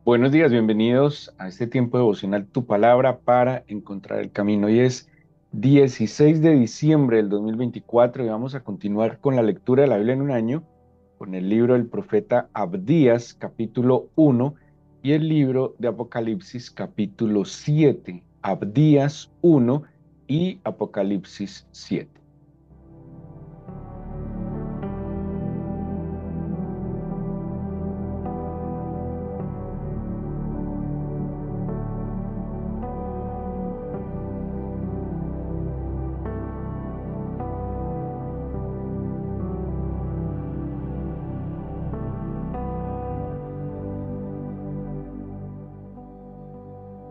Buenos días, bienvenidos a este tiempo devocional Tu Palabra para encontrar el camino. Hoy es 16 de diciembre del 2024 y vamos a continuar con la lectura de la Biblia en un año, con el libro del profeta Abdías, capítulo 1, y el libro de Apocalipsis, capítulo 7. Abdías 1 y Apocalipsis 7.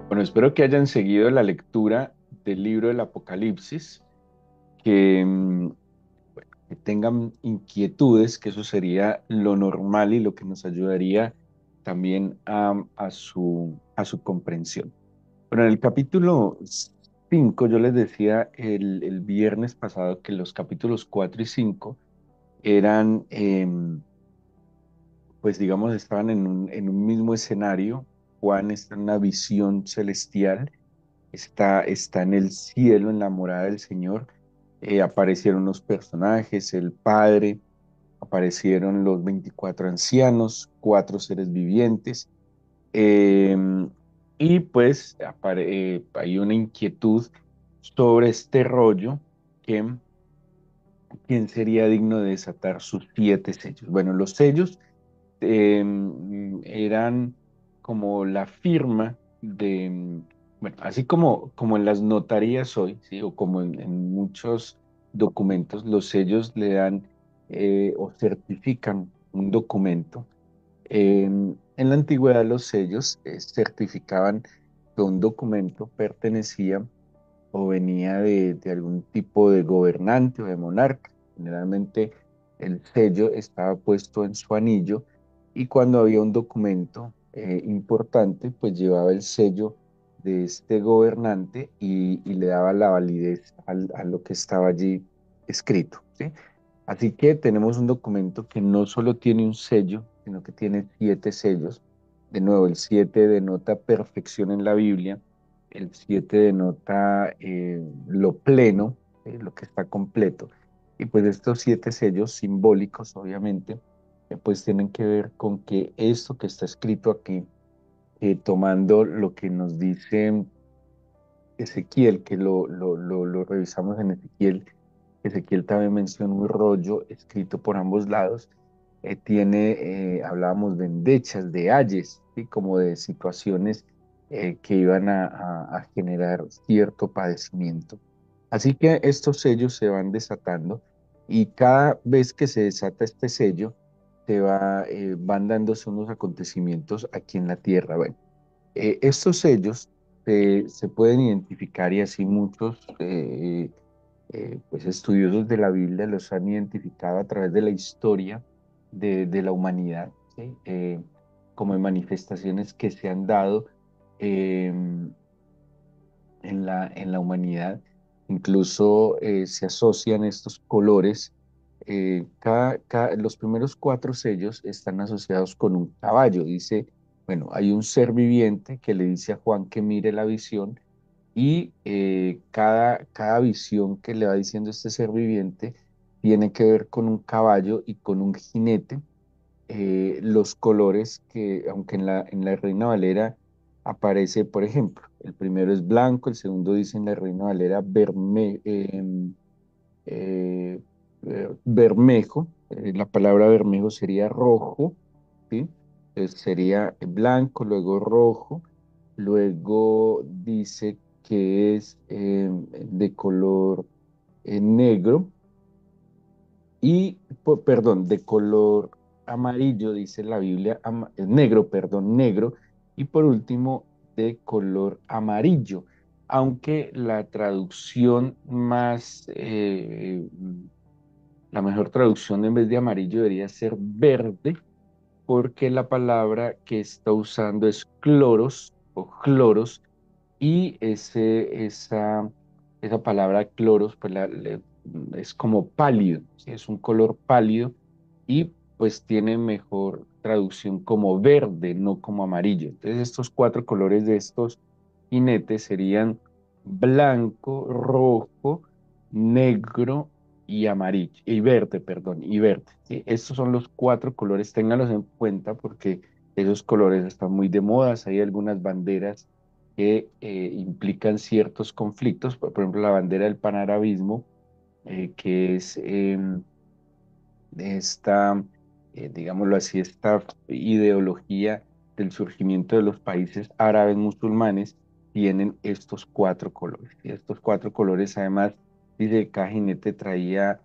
Bueno, espero que hayan seguido la lectura del libro del Apocalipsis, que que tengan inquietudes, que eso sería lo normal y lo que nos ayudaría también a su comprensión. Bueno, en el capítulo 5 yo les decía el viernes pasado que los capítulos 4 y 5 eran, pues digamos, estaban en un mismo escenario. Juan está en una visión celestial, está en el cielo, en la morada del Señor. Aparecieron los personajes, el Padre, aparecieron los 24 ancianos, cuatro seres vivientes, eh, y pues hay una inquietud sobre este rollo, que quién sería digno de desatar sus siete sellos. Bueno, los sellos eran como la firma de, bueno, así como en las notarías hoy, ¿sí? O como en muchos documentos, los sellos le dan o certifican un documento. En la antigüedad los sellos certificaban que un documento pertenecía o venía de algún tipo de gobernante o de monarca. Generalmente el sello estaba puesto en su anillo y cuando había un documento importante, pues llevaba el sello de este gobernante y le daba la validez a lo que estaba allí escrito, ¿sí? Así que tenemos un documento que no solo tiene un sello, sino que tiene siete sellos. De nuevo, el siete denota perfección en la Biblia, el siete denota lo pleno, lo que está completo. Y pues estos siete sellos simbólicos, obviamente, pues tienen que ver con que esto que está escrito aquí, tomando lo que nos dice Ezequiel, que lo revisamos en Ezequiel. Ezequiel también menciona un rollo escrito por ambos lados. Hablábamos de endechas, de ayes, ¿sí? Como de situaciones que iban a generar cierto padecimiento. Así que estos sellos se van desatando y cada vez que se desata este sello, van dándose unos acontecimientos aquí en la tierra. Bueno, estos sellos se pueden identificar y así muchos pues estudiosos de la Biblia los han identificado a través de la historia de la humanidad, ¿sí? Como en manifestaciones que se han dado eh, en la humanidad. Incluso se asocian estos colores. Los primeros cuatro sellos están asociados con un caballo. Dice, bueno, hay un ser viviente que le dice a Juan que mire la visión y cada visión que le va diciendo este ser viviente tiene que ver con un caballo y con un jinete. Los colores que, aunque en la Reina Valera aparece, por ejemplo, el primero es blanco, el segundo dice en la Reina Valera bermejo. La palabra bermejo sería rojo, ¿sí? Entonces sería blanco, luego rojo, luego dice que es de color negro perdón, de color amarillo, dice la Biblia, negro, perdón, negro, y por último, de color amarillo, aunque la traducción la mejor traducción en vez de amarillo debería ser verde, porque la palabra que está usando es cloros o cloros, y esa palabra cloros pues es como pálido, ¿sí? Es un color pálido y pues tiene mejor traducción como verde, no como amarillo. Entonces estos cuatro colores de estos jinetes serían blanco, rojo, negro y amarillo, y verde, perdón, y verde. ¿Sí? Estos son los cuatro colores, ténganlos en cuenta porque esos colores están muy de moda. Hay algunas banderas que implican ciertos conflictos, por ejemplo, la bandera del panarabismo, que es esta, digámoslo así, esta ideología del surgimiento de los países árabes musulmanes, tienen estos cuatro colores. Y estos cuatro colores, además, dice que cada jinete traía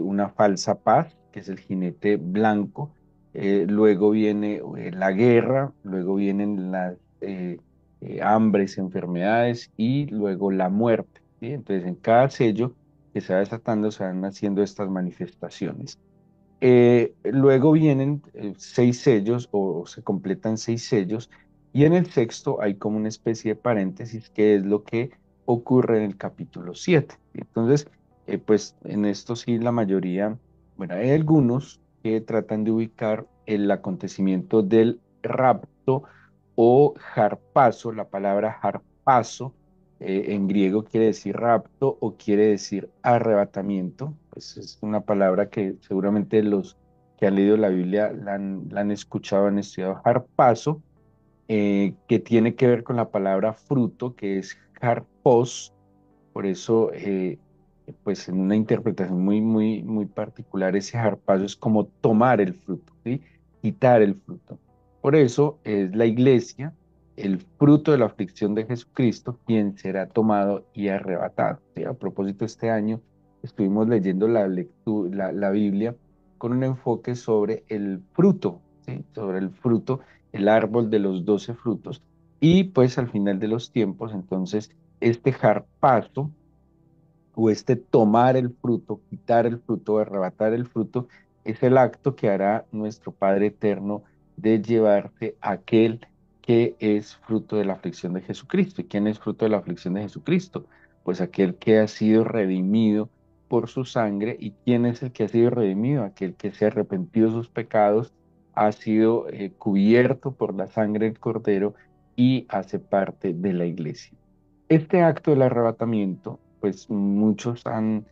una falsa paz, que es el jinete blanco. Luego viene la guerra, luego vienen las hambres, enfermedades y luego la muerte. ¿Sí? Entonces, en cada sello que se va desatando se van haciendo estas manifestaciones. Luego vienen seis sellos o se completan seis sellos y en el sexto hay como una especie de paréntesis que es lo que ocurre en el capítulo 7. Entonces, pues en esto sí la mayoría, bueno, hay algunos que tratan de ubicar el acontecimiento del rapto o harpazo. La palabra harpazo en griego quiere decir rapto o quiere decir arrebatamiento. Pues es una palabra que seguramente los que han leído la Biblia la han escuchado, han estudiado harpazo, que tiene que ver con la palabra fruto, que es harpos. Por eso, pues en una interpretación muy particular, ese harpazo es como tomar el fruto, ¿sí? Quitar el fruto. Por eso es la iglesia, el fruto de la aflicción de Jesucristo, quien será tomado y arrebatado. ¿Sí? A propósito, este año estuvimos leyendo la Biblia con un enfoque sobre el fruto, ¿sí? Sobre el fruto, el árbol de los 12 frutos. Y pues al final de los tiempos, entonces, este jarpazo o este tomar el fruto, quitar el fruto, arrebatar el fruto, es el acto que hará nuestro Padre Eterno de llevarse aquel que es fruto de la aflicción de Jesucristo. ¿Y quién es fruto de la aflicción de Jesucristo? Pues aquel que ha sido redimido por su sangre. ¿Y quién es el que ha sido redimido? Aquel que se ha arrepentido de sus pecados, ha sido cubierto por la sangre del Cordero y hace parte de la iglesia. Este acto del arrebatamiento, pues muchos han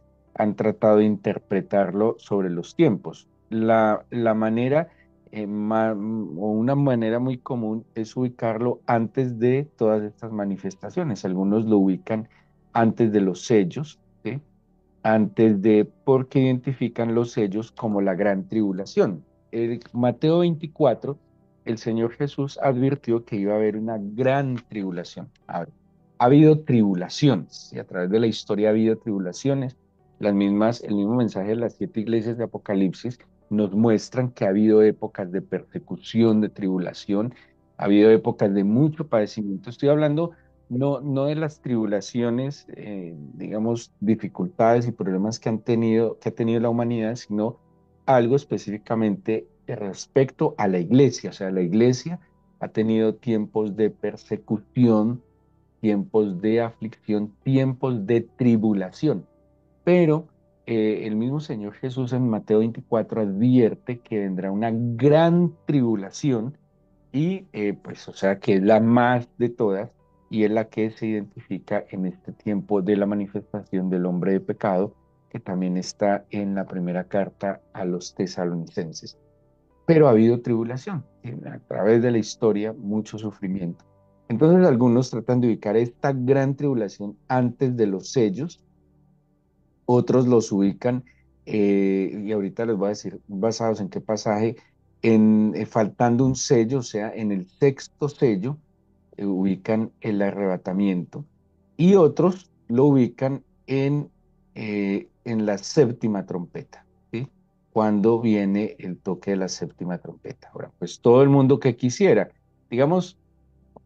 tratado de interpretarlo sobre los tiempos. La manera, o una manera muy común es ubicarlo antes de todas estas manifestaciones. Algunos lo ubican antes de los sellos, ¿sí? Antes de, porque identifican los sellos como la gran tribulación. En Mateo 24, el Señor Jesús advirtió que iba a haber una gran tribulación. Ha habido tribulaciones, y a través de la historia ha habido tribulaciones. El mismo mensaje de las siete iglesias de Apocalipsis nos muestran que ha habido épocas de persecución, de tribulación, ha habido épocas de mucho padecimiento. Estoy hablando no de las tribulaciones, digamos, dificultades y problemas que ha tenido la humanidad, sino algo específicamente respecto a la iglesia. O sea, la iglesia ha tenido tiempos de persecución, tiempos de aflicción, tiempos de tribulación. Pero el mismo Señor Jesús en Mateo 24 advierte que vendrá una gran tribulación y pues o sea que es la más de todas y es la que se identifica en este tiempo de la manifestación del hombre de pecado, que también está en la primera carta a los tesalonicenses. Pero ha habido tribulación, ¿sí? A través de la historia, mucho sufrimiento. Entonces algunos tratan de ubicar esta gran tribulación antes de los sellos, otros los ubican, y ahorita les voy a decir basados en qué pasaje, faltando un sello, o sea, en el sexto sello, ubican el arrebatamiento, y otros lo ubican en la séptima trompeta, ¿sí? Cuando viene el toque de la séptima trompeta. Ahora, pues todo el mundo que quisiera, digamos,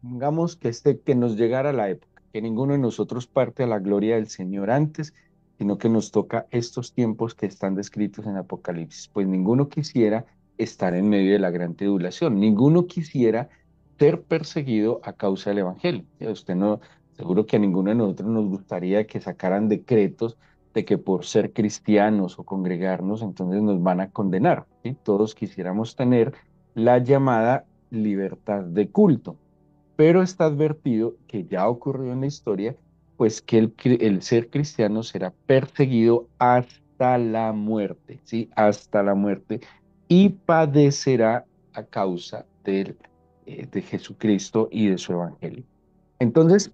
pongamos que nos llegara la época, que ninguno de nosotros parte a la gloria del Señor antes, sino que nos toca estos tiempos que están descritos en Apocalipsis. Pues ninguno quisiera estar en medio de la gran tribulación, ninguno quisiera ser perseguido a causa del Evangelio. Usted no, seguro que a ninguno de nosotros nos gustaría que sacaran decretos de que por ser cristianos o congregarnos, entonces nos van a condenar, ¿sí? Todos quisiéramos tener la llamada libertad de culto, pero está advertido que ya ocurrió en la historia, pues que el ser cristiano será perseguido hasta la muerte, ¿sí? Hasta la muerte, y padecerá a causa de Jesucristo y de su evangelio. Entonces,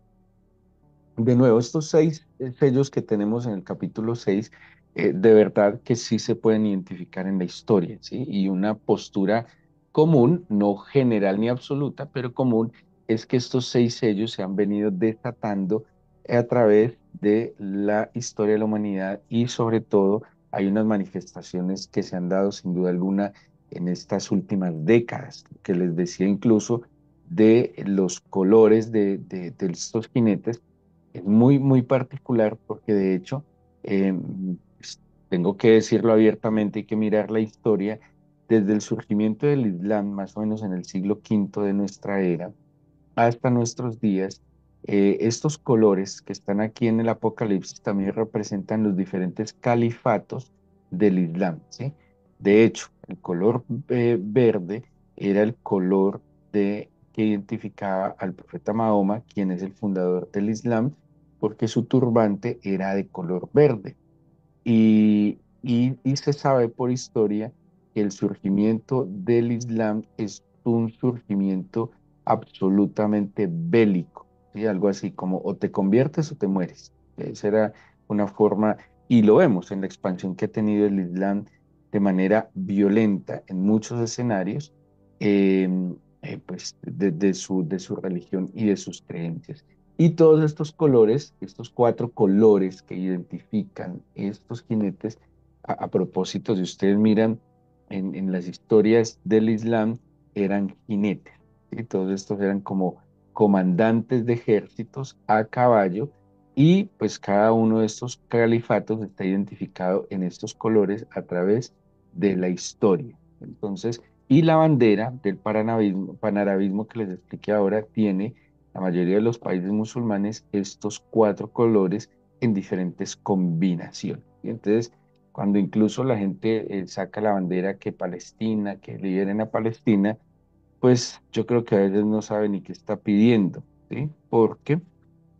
de nuevo, estos seis sellos que tenemos en el capítulo 6, de verdad que sí se pueden identificar en la historia, ¿sí? Y una postura común, no general ni absoluta, pero común, es que estos seis sellos se han venido desatando a través de la historia de la humanidad y sobre todo hay unas manifestaciones que se han dado sin duda alguna en estas últimas décadas, que les decía incluso de los colores de estos jinetes es muy, muy particular porque de hecho, pues, tengo que decirlo abiertamente, hay que mirar la historia desde el surgimiento del Islam, más o menos en el siglo quinto de nuestra era, hasta nuestros días. Estos colores que están aquí en el Apocalipsis también representan los diferentes califatos del Islam, ¿sí? De hecho, el color verde era el color que identificaba al profeta Mahoma, quien es el fundador del Islam, porque su turbante era de color verde. Y se sabe por historia que el surgimiento del Islam es un surgimiento absolutamente bélico, ¿sí? Algo así como o te conviertes o te mueres. Esa era una forma, y lo vemos en la expansión que ha tenido el Islam de manera violenta en muchos escenarios, eh, pues de su religión y de sus creencias. Y todos estos colores, estos cuatro colores que identifican estos jinetes, a propósito, si ustedes miran en las historias del Islam, eran jinetes, ¿sí? Todos estos eran como comandantes de ejércitos a caballo y pues cada uno de estos califatos está identificado en estos colores a través de la historia. Entonces, y la bandera del panarabismo que les expliqué ahora tiene la mayoría de los países musulmanes estos cuatro colores en diferentes combinaciones. Y entonces, cuando incluso la gente saca la bandera que Palestina, que liberen a Palestina, pues yo creo que a veces no sabe ni qué está pidiendo, ¿sí? Porque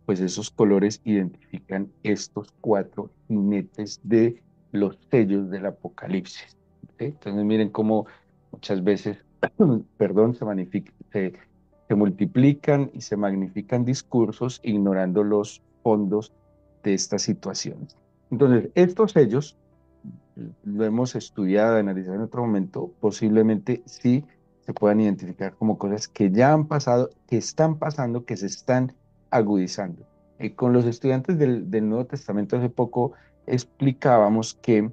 pues esos colores identifican estos cuatro jinetes de los sellos del Apocalipsis, ¿sí? Entonces miren cómo muchas veces, perdón, se multiplican y se magnifican discursos ignorando los fondos de estas situaciones. Entonces, estos sellos lo hemos estudiado, analizado en otro momento, posiblemente sí se puedan identificar como cosas que ya han pasado, que están pasando, que se están agudizando. Con los estudiantes del Nuevo Testamento hace poco explicábamos que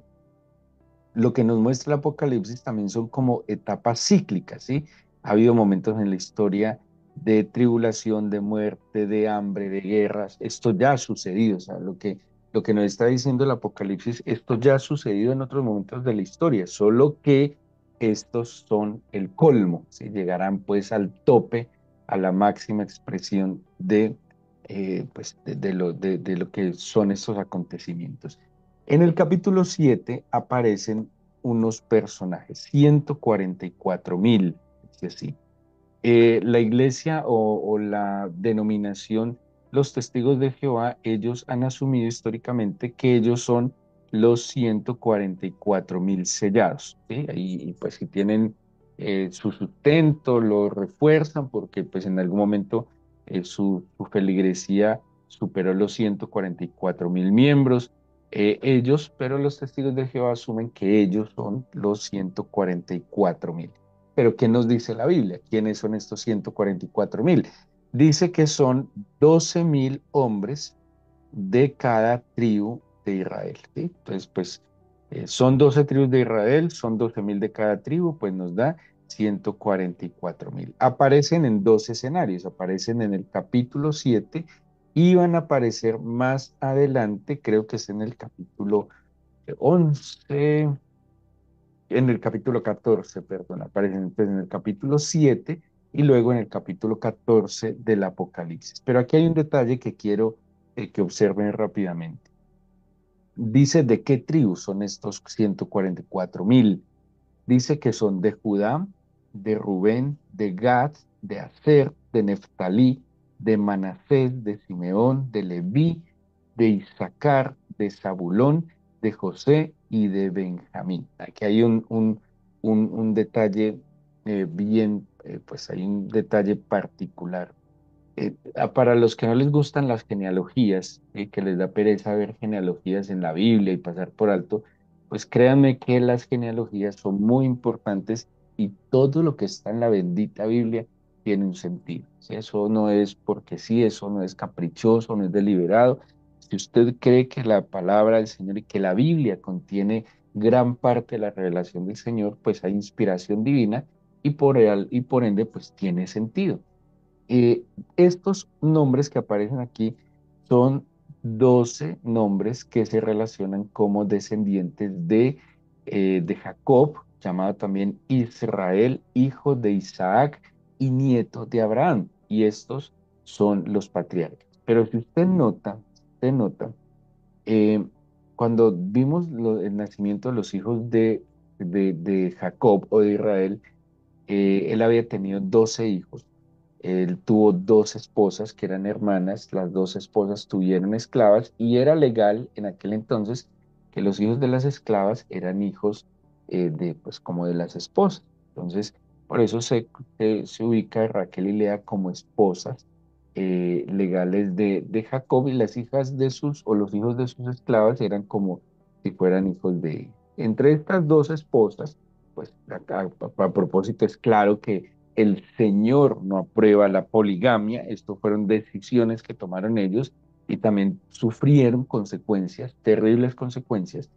lo que nos muestra el Apocalipsis también son como etapas cíclicas, ¿sí? Ha habido momentos en la historia de tribulación, de muerte, de hambre, de guerras. Esto ya ha sucedido, o sea, lo que nos está diciendo el Apocalipsis, esto ya ha sucedido en otros momentos de la historia, solo que estos son el colmo, ¿sí? Llegarán pues al tope, a la máxima expresión pues, de lo que son estos acontecimientos. En el capítulo 7 aparecen unos personajes, 144.000, es así. La iglesia o la denominación, los testigos de Jehová, ellos han asumido históricamente que ellos son los 144.000 sellados, ¿sí? Y pues si tienen su sustento, lo refuerzan porque pues en algún momento su feligresía superó los 144.000 miembros. Ellos, pero los testigos de Jehová asumen que ellos son los 144.000. Pero ¿qué nos dice la Biblia? ¿Quiénes son estos 144.000? Dice que son 12.000 hombres de cada tribu de Israel, ¿sí? Entonces, pues son 12 tribus de Israel, son 12.000 de cada tribu, pues nos da 144.000. Aparecen en dos escenarios, aparecen en el capítulo 7 y van a aparecer más adelante, creo que es en el capítulo 11, en el capítulo 14, perdón, aparecen pues, en el capítulo 7 y luego en el capítulo 14 del Apocalipsis. Pero aquí hay un detalle que quiero que observen rápidamente. dice de qué tribu son estos 144.000. Dice que son de Judá, de Rubén, de Gad, de Aser, de Neftalí, de Manasés, de Simeón, de Leví, de Isaacar, de Zabulón, de José y de Benjamín. Aquí hay un detalle pues hay un detalle particular. Para los que no les gustan las genealogías, que les da pereza ver genealogías en la Biblia y pasar por alto, pues créanme que las genealogías son muy importantes y todo lo que está en la bendita Biblia tiene un sentido. ¿Sí? Eso no es porque sí, eso no es caprichoso, no es deliberado. Si usted cree que la palabra del Señor y que la Biblia contiene gran parte de la revelación del Señor, pues hay inspiración divina y por ende, pues tiene sentido. Eh, Estos nombres que aparecen aquí son 12 nombres que se relacionan como descendientes de Jacob, llamado también Israel, hijo de Isaac y nieto de Abraham. Y estos son los patriarcas. Pero si usted nota, eh, cuando vimos el nacimiento de los hijos de Jacob o de Israel, él había tenido 12 hijos. Él tuvo dos esposas que eran hermanas, las dos esposas tuvieron esclavas y era legal en aquel entonces que los hijos de las esclavas eran hijos pues como de las esposas. Entonces, por eso se ubica a Raquel y Lea como esposas legales de Jacob y las hijas de o los hijos de sus esclavas eran como si fueran hijos de ella. Entre estas dos esposas, pues a propósito es claro que el Señor no aprueba la poligamia. Esto fueron decisiones que tomaron ellos y también sufrieron consecuencias, terribles consecuencias,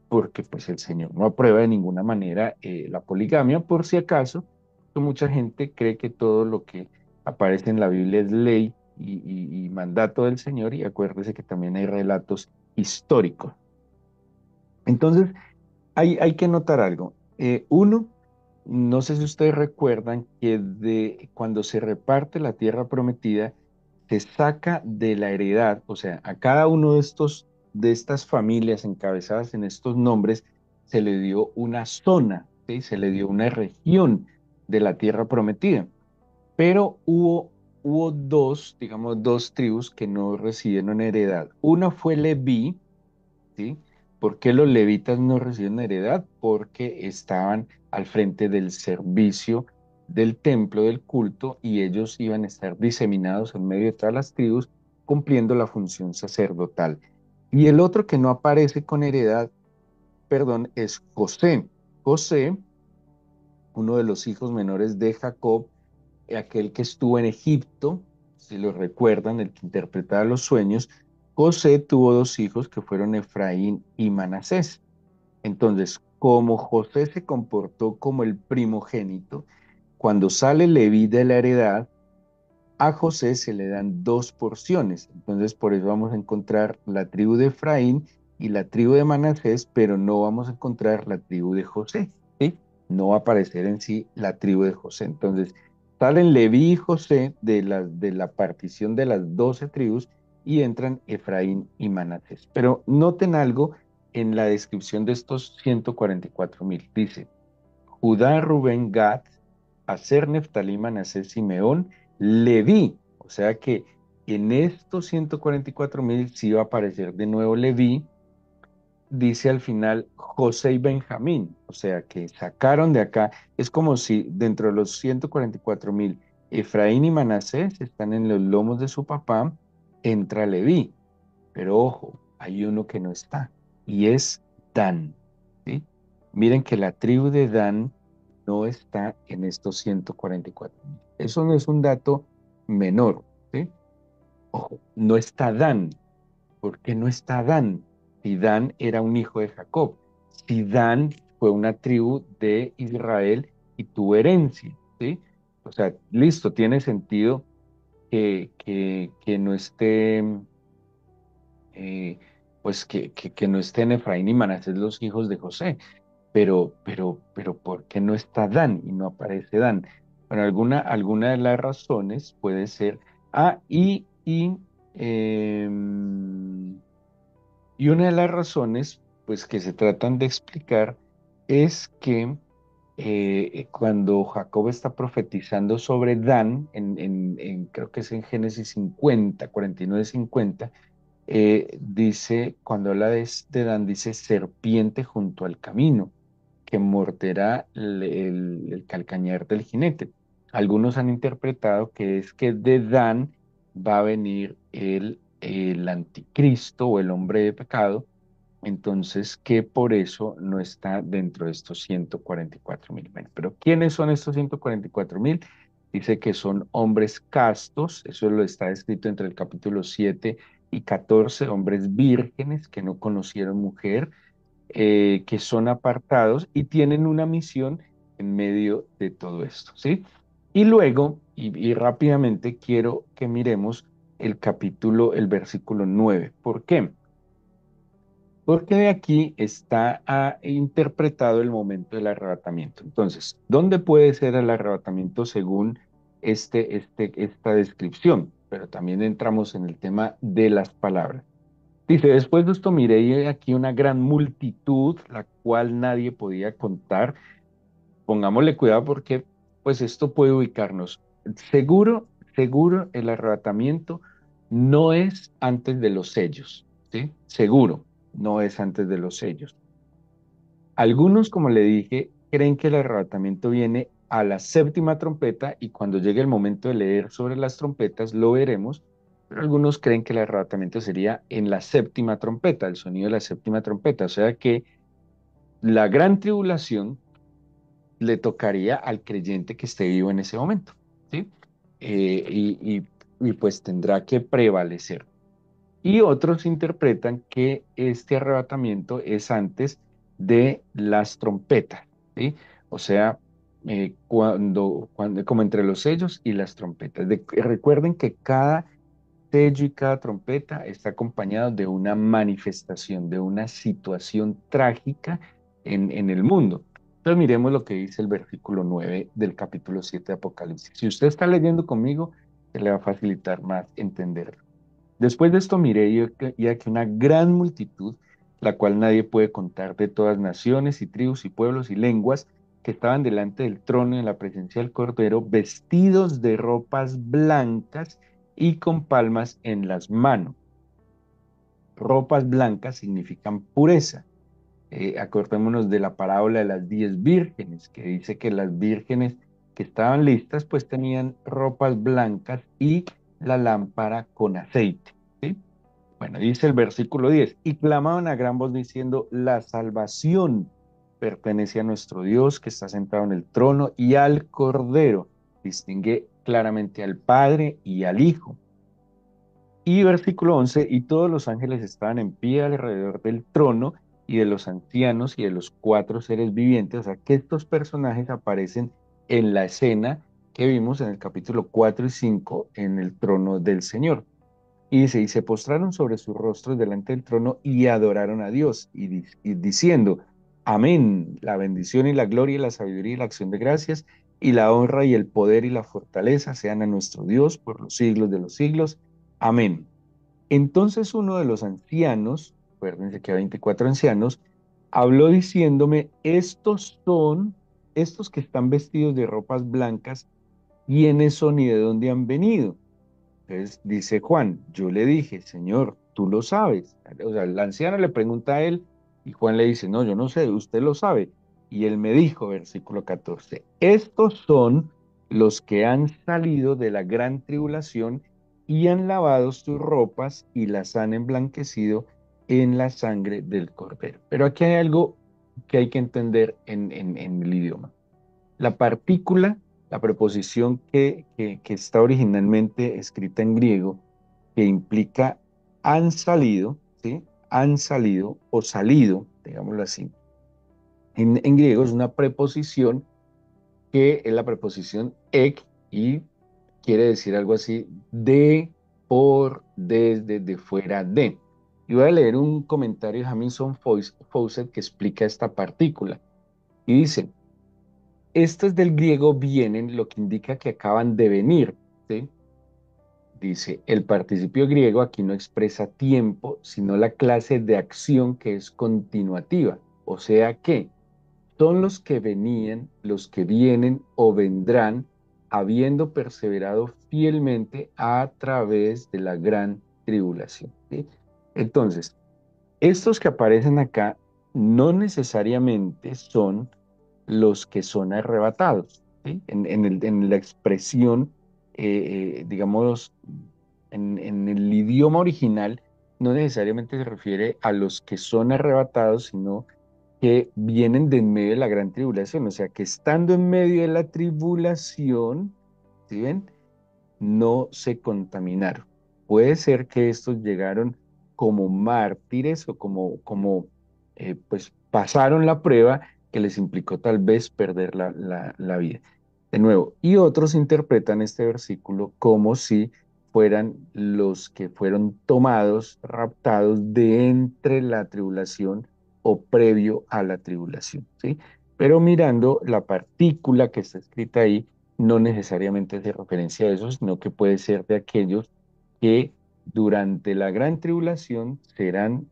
porque pues el Señor no aprueba de ninguna manera la poligamia. Por si acaso, mucha gente cree que todo lo que aparece en la Biblia es ley y mandato del Señor, y acuérdese que también hay relatos históricos. Entonces, hay que notar algo. Uno, no sé si ustedes recuerdan que cuando se reparte la tierra prometida, se saca de la heredad, o sea, a cada uno de estas familias encabezadas en estos nombres, se le dio una zona, ¿sí? Se le dio una región de la tierra prometida. Pero hubo dos, digamos, dos tribus que no recibieron heredad. Una fue Leví, ¿sí? ¿Por qué los levitas no reciben heredad? Porque estaban al frente del servicio del templo, del culto, y ellos iban a estar diseminados en medio de todas las tribus, cumpliendo la función sacerdotal. Y el otro que no aparece con heredad, perdón, es José. José, uno de los hijos menores de Jacob, aquel que estuvo en Egipto, si lo recuerdan, el que interpretaba los sueños. José tuvo dos hijos que fueron Efraín y Manasés. Entonces, como José se comportó como el primogénito, cuando sale Leví de la heredad, a José se le dan dos porciones. Entonces, por eso vamos a encontrar la tribu de Efraín y la tribu de Manasés, pero no vamos a encontrar la tribu de José, ¿sí? No va a aparecer en sí la tribu de José. Entonces, salen Leví y José de la partición de las 12 tribus y entran Efraín y Manasés. Pero noten algo en la descripción de estos 144.000. Dice, Judá, Rubén, Gad, Aser, Neftalí, Manasés, Simeón, Leví. O sea que en estos 144.000 sí va a aparecer de nuevo Leví. Dice al final José y Benjamín. O sea que sacaron de acá. Es como si dentro de los 144.000, Efraín y Manasés están en los lomos de su papá, entra Leví. Pero ojo, hay uno que no está y es Dan, ¿sí? Miren que la tribu de Dan no está en estos 144.000. Eso no es un dato menor, ¿sí? Ojo, no está Dan. ¿Por qué no está Dan? Si Dan era un hijo de Jacob, si Dan fue una tribu de Israel y tuvo herencia, ¿sí? O sea, listo, tiene sentido que no esté eh, pues que no estén Efraín y Manasés los hijos de José, pero ¿por qué no está Dan y no aparece Dan? Bueno, alguna de las razones puede ser, ah, em, Y una de las razones, pues, que se tratan de explicar es que cuando Jacob está profetizando sobre Dan, creo que es en Génesis 50, 49, 50, dice, cuando habla de Dan, dice serpiente junto al camino, que morderá el calcañar del jinete. Algunos han interpretado que es que de Dan va a venir el anticristo o el hombre de pecado, entonces que por eso no está dentro de estos 144.000. Bueno, pero ¿quiénes son estos 144.000? Dice que son hombres castos, eso lo está escrito entre el capítulo 7 y 14, hombres vírgenes que no conocieron mujer, que son apartados y tienen una misión en medio de todo esto, ¿sí? Y luego, y rápidamente, quiero que miremos el versículo 9. ¿Por qué? Porque de aquí está interpretado el momento del arrebatamiento. Entonces, ¿dónde puede ser el arrebatamiento según esta descripción? Pero también entramos en el tema de las palabras. Dice, después de esto miré y he aquí una gran multitud, la cual nadie podía contar. Pongámosle cuidado porque pues esto puede ubicarnos. Seguro, seguro el arrebatamiento no es antes de los sellos, ¿sí? Seguro, no es antes de los sellos. Algunos, como le dije, creen que el arrebatamiento viene a la séptima trompeta y cuando llegue el momento de leer sobre las trompetas lo veremos, pero algunos creen que el arrebatamiento sería en la séptima trompeta, el sonido de la séptima trompeta, o sea que la gran tribulación le tocaría al creyente que esté vivo en ese momento, ¿sí? Pues tendrá que prevalecer. Y otros interpretan que este arrebatamiento es antes de las trompetas, ¿sí? O sea, como entre los sellos y las trompetas. Recuerden que cada sello y cada trompeta está acompañado de una manifestación, de una situación trágica en el mundo. Entonces miremos lo que dice el versículo 9 del capítulo 7 de Apocalipsis. Si usted está leyendo conmigo, se le va a facilitar más entenderlo. Después de esto miré y aquí una gran multitud, la cual nadie puede contar, de todas naciones y tribus y pueblos y lenguas, que estaban delante del trono en la presencia del Cordero, vestidos de ropas blancas y con palmas en las manos. Ropas blancas significan pureza. Acordémonos de la parábola de las 10 vírgenes, que dice que las vírgenes que estaban listas, pues tenían ropas blancas y la lámpara con aceite, ¿sí? Bueno, dice el versículo 10 y clamaban a gran voz diciendo, la salvación pertenece a nuestro Dios que está sentado en el trono y al Cordero. Distingue claramente al Padre y al Hijo. Y versículo 11 y todos los ángeles estaban en pie alrededor del trono y de los ancianos y de los cuatro seres vivientes. O sea, que estos personajes aparecen en la escena que vimos en el capítulo 4 y 5 en el trono del Señor. Y dice, y se postraron sobre sus rostros delante del trono y adoraron a Dios, y diciendo, amén, la bendición y la gloria y la sabiduría y la acción de gracias y la honra y el poder y la fortaleza sean a nuestro Dios por los siglos de los siglos. Amén. Entonces uno de los ancianos, acuérdense que hay 24 ancianos, habló diciéndome, estos que están vestidos de ropas blancas, ¿quiénes son y de dónde han venido? Entonces dice Juan, yo le dije, Señor, tú lo sabes. O sea, la anciana le pregunta a él y Juan le dice, no, yo no sé, usted lo sabe. Y él me dijo, versículo 14, estos son los que han salido de la gran tribulación y han lavado sus ropas y las han emblanquecido en la sangre del Cordero. Pero aquí hay algo que hay que entender en el idioma. La partícula, la preposición que está originalmente escrita en griego, que implica han salido, ¿sí? Han salido o salido, digámoslo así. En griego es una preposición que es la preposición ek y quiere decir algo así de, por, desde, de fuera de. Y voy a leer un comentario de Jamison Fawcett que explica esta partícula. Y dice, estos del griego vienen, lo que indica que acaban de venir, ¿sí? Dice, el participio griego aquí no expresa tiempo, sino la clase de acción que es continuativa. O sea que son los que venían, los que vienen o vendrán, habiendo perseverado fielmente a través de la gran tribulación. ¿Sí? Entonces, estos que aparecen acá no necesariamente son los que son arrebatados, ¿sí? En la expresión, digamos, en el idioma original, no necesariamente se refiere a los que son arrebatados, sino que vienen de en medio de la gran tribulación, o sea, que estando en medio de la tribulación, ¿sí ven? No se contaminaron. Puede ser que estos llegaron como mártires o pues pasaron la prueba que les implicó tal vez perder la vida. De nuevo, y otros interpretan este versículo como si fueran los que fueron tomados, raptados de entre la tribulación o previo a la tribulación, ¿sí? Pero mirando la partícula que está escrita ahí, no necesariamente hace referencia a eso, sino que puede ser de aquellos que durante la gran tribulación serán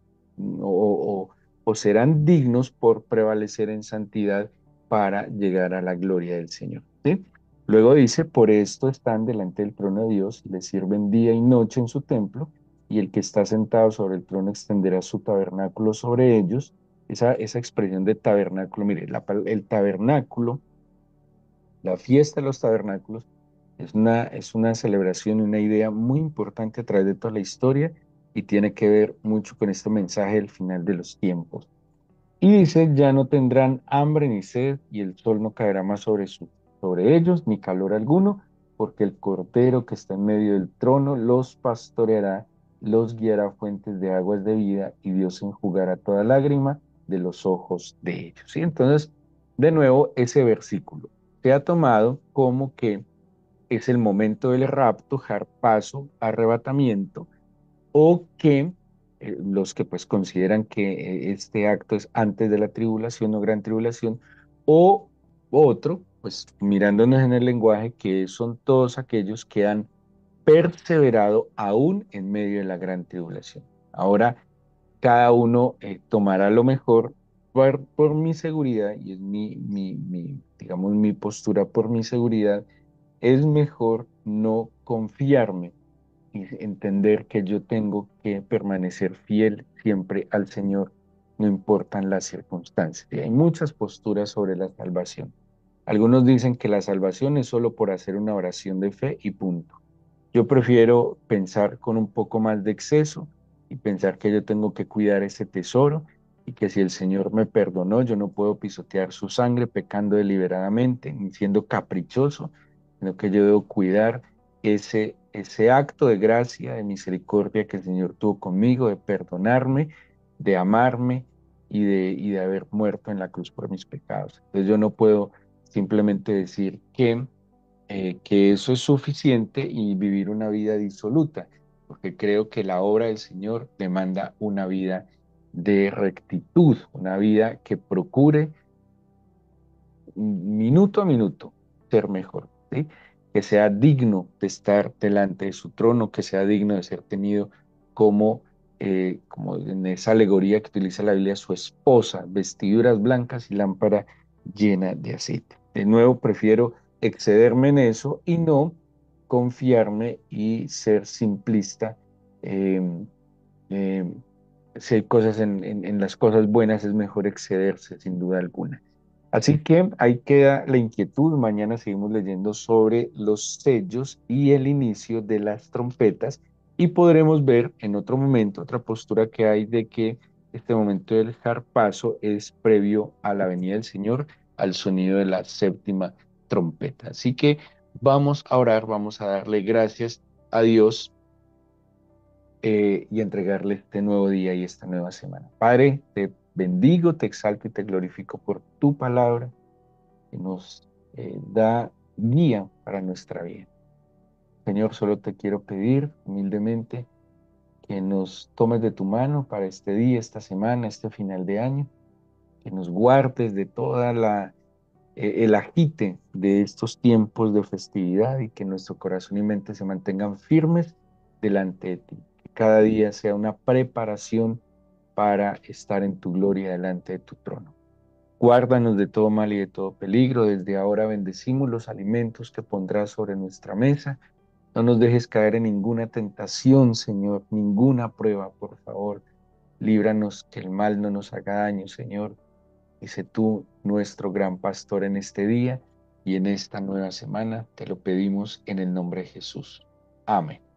o serán dignos por prevalecer en santidad para llegar a la gloria del Señor. ¿Sí? Luego dice, por esto están delante del trono de Dios y le sirven día y noche en su templo, y el que está sentado sobre el trono extenderá su tabernáculo sobre ellos. Esa expresión de tabernáculo, mire, el tabernáculo, la fiesta de los tabernáculos, es una celebración y una idea muy importante a través de toda la historia y tiene que ver mucho con este mensaje del final de los tiempos. Y dice, ya no tendrán hambre ni sed, y el sol no caerá más sobre ellos, ni calor alguno, porque el Cordero que está en medio del trono los pastoreará, los guiará a fuentes de aguas de vida, y Dios enjugará toda lágrima de los ojos de ellos. ¿Sí? Entonces, de nuevo, ese versículo se ha tomado como que es el momento del rapto, jarpazo, arrebatamiento, o que los que pues consideran que este acto es antes de la tribulación o gran tribulación, o otro, pues mirándonos en el lenguaje, que son todos aquellos que han perseverado aún en medio de la gran tribulación. Ahora, cada uno tomará lo mejor por mi seguridad, y es digamos, mi postura por mi seguridad, es mejor no confiarme y entender que yo tengo que permanecer fiel siempre al Señor, no importan las circunstancias. Y hay muchas posturas sobre la salvación. Algunos dicen que la salvación es solo por hacer una oración de fe y punto. Yo prefiero pensar con un poco más de exceso y pensar que yo tengo que cuidar ese tesoro y que si el Señor me perdonó, yo no puedo pisotear su sangre pecando deliberadamente ni siendo caprichoso, sino que yo debo cuidar ese acto de gracia, de misericordia que el Señor tuvo conmigo, de perdonarme, de amarme y de haber muerto en la cruz por mis pecados. Entonces yo no puedo simplemente decir que eso es suficiente y vivir una vida disoluta, porque creo que la obra del Señor demanda una vida de rectitud, una vida que procure minuto a minuto ser mejor, ¿sí? Que sea digno de estar delante de su trono, que sea digno de ser tenido como en esa alegoría que utiliza la Biblia, su esposa, vestiduras blancas y lámpara llena de aceite. De nuevo, prefiero excederme en eso y no confiarme y ser simplista. eh, eh, si hay cosas en las cosas buenas, es mejor excederse, sin duda alguna. Así que ahí queda la inquietud. Mañana seguimos leyendo sobre los sellos y el inicio de las trompetas y podremos ver en otro momento otra postura que hay de que este momento del jarpazo es previo a la venida del Señor, al sonido de la séptima trompeta. Así que vamos a orar, vamos a darle gracias a Dios y entregarle este nuevo día y esta nueva semana. Padre, te bendigo, te exalto y te glorifico por tu palabra que nos da guía para nuestra vida. Señor, solo te quiero pedir humildemente que nos tomes de tu mano para este día, esta semana, este final de año, que nos guardes de toda el agite de estos tiempos de festividad y que nuestro corazón y mente se mantengan firmes delante de ti. Que cada día sea una preparación para estar en tu gloria delante de tu trono. Guárdanos de todo mal y de todo peligro. Desde ahora bendecimos los alimentos que pondrás sobre nuestra mesa. No nos dejes caer en ninguna tentación, Señor, ninguna prueba, por favor. Líbranos que el mal no nos haga daño, Señor. Y sé tú nuestro gran pastor en este día y en esta nueva semana. Te lo pedimos en el nombre de Jesús. Amén.